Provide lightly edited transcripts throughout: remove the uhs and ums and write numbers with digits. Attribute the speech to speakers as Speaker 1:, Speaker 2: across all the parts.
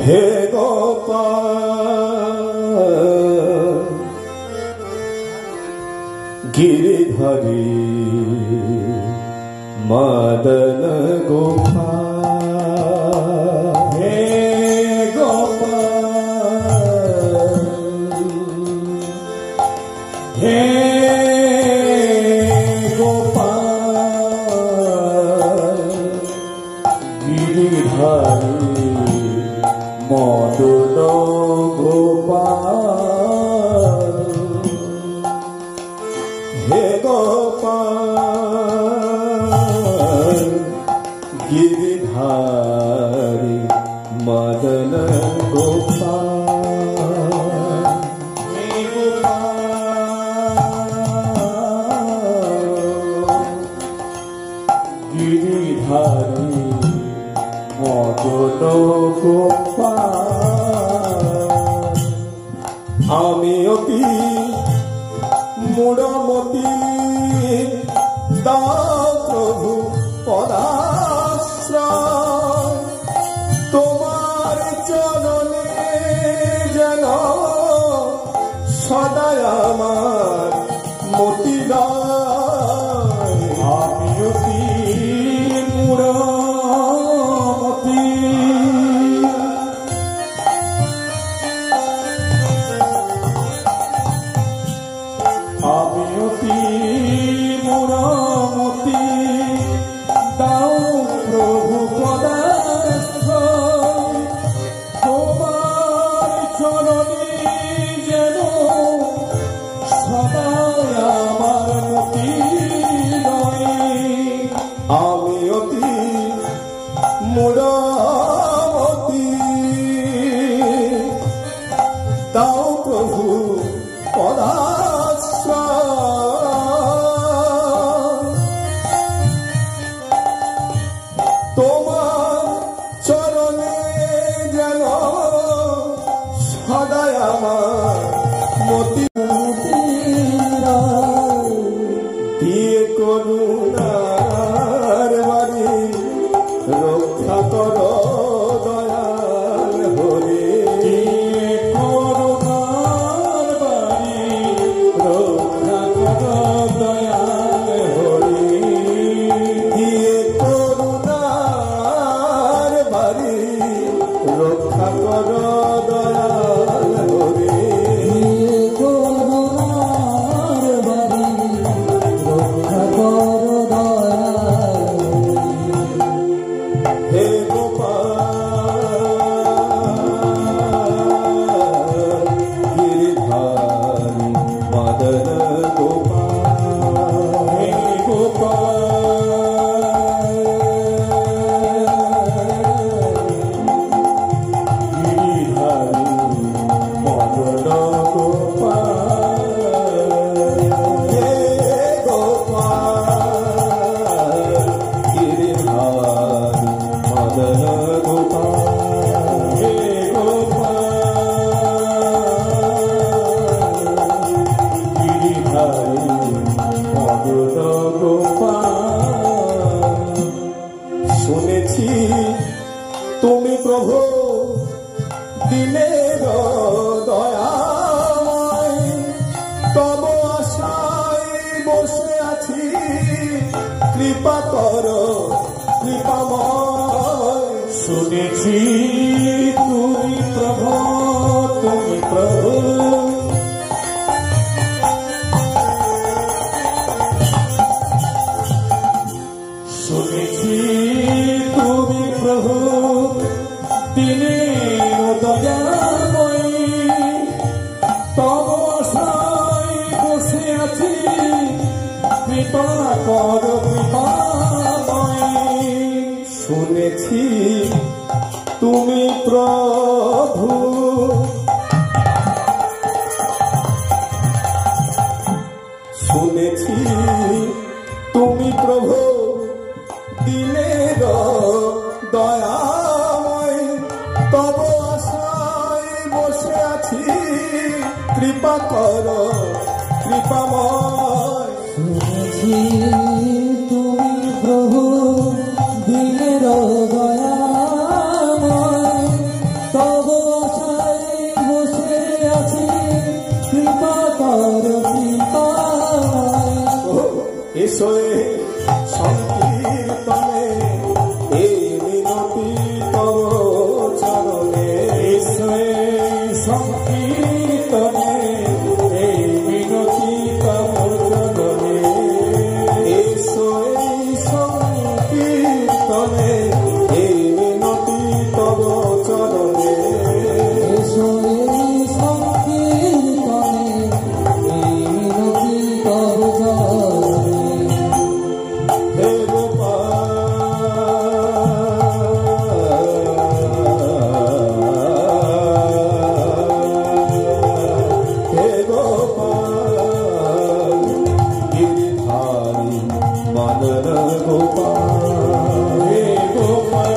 Speaker 1: हे गोपाल गिरिधारी मदन गोपाल हे गोपाल हे गोपाल गिरिधारी मदन गोपाल हे गोपाल गिरिधारी मदन गोपाल हे गोपाल गिरिधारी मदन गोपाल आमी अति मूढ़मती दाओ प्रभु पदाश्रय तुम्हार चरणे जेन सदाय आमार मति दाय आमी अति मूढ़मती आमी अति मूढ़मती दाओ प्रभु पदाश्रय तुम्हार चरणे जेन सदाय आमार मति दाय आमी अति मूढ़मती दाओ प्रभु তোমার চরণে যেন সদায় আমার মতি দিয়ে করুণার বাড়ি রক্ষা কর দয়াল হরে দিয়ে করুণার বাড়ি রক্ষা কর দয়াল হরে দিয়ে করুণার বাড়ি রক্ষা কর দয়াল হরে দিয়ে করুণার বাড়ি রক্ষা কর দয়াল হে গোপাল गिरिधारी मदन गोपाल हे गोपाल गिरिधारी मदन गोपाल हे गोपाल गिरिधारी मदन गोपाल हे गोपाल गिरिधारी मदन गोपाल শুনেছি তুমি প্রভু দিনের দয়াময় তব আশায় বসে আছি কৃপা কর কৃপাময় শুনেছি তুমি প্রভু শুনেছি তুমি প্রভু দিনের দয়াময় তব আশায় বসে আছি কৃপা কর কৃপাময় শুনেছি তুমি প্রভু শুনেছি তুমি প্রভু দিনের দয়াময় তব আশায় বসে আছি কৃপা কর কৃপাময় শুনেছি তুমি প্রভু দিনের দয়াময় তব তব আশায় বসে আছি কৃপা কর কৃপা এসো সংকীর্তনে এই মিনতি তব চরণে এসো সংকীর্তনে এই মিনতি তব চরণে এসো সংকীর্তনে এই মিনতি তব চরণে এসো সংকীর্তনে এই মিনতি তব চরণে হে গোপাল গিরিধারী মদন গোপাল হে গোপাল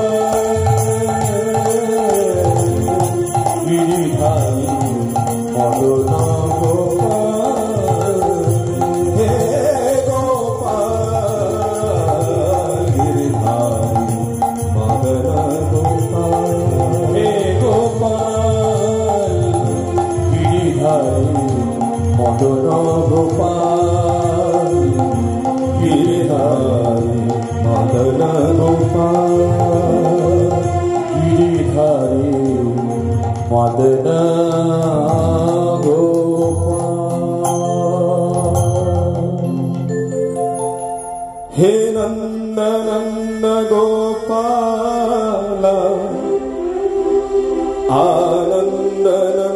Speaker 1: গিরিধারী মদন গোপাল হে গোপাল গিরিধারী মদন গোপাল হে গোপাল গিরিধারী মদন গোপাল গিরিধারী মদন গোপাল গিরিধারী মদন গোপাল হে নন্দনন্দ গোপাল আনন্দন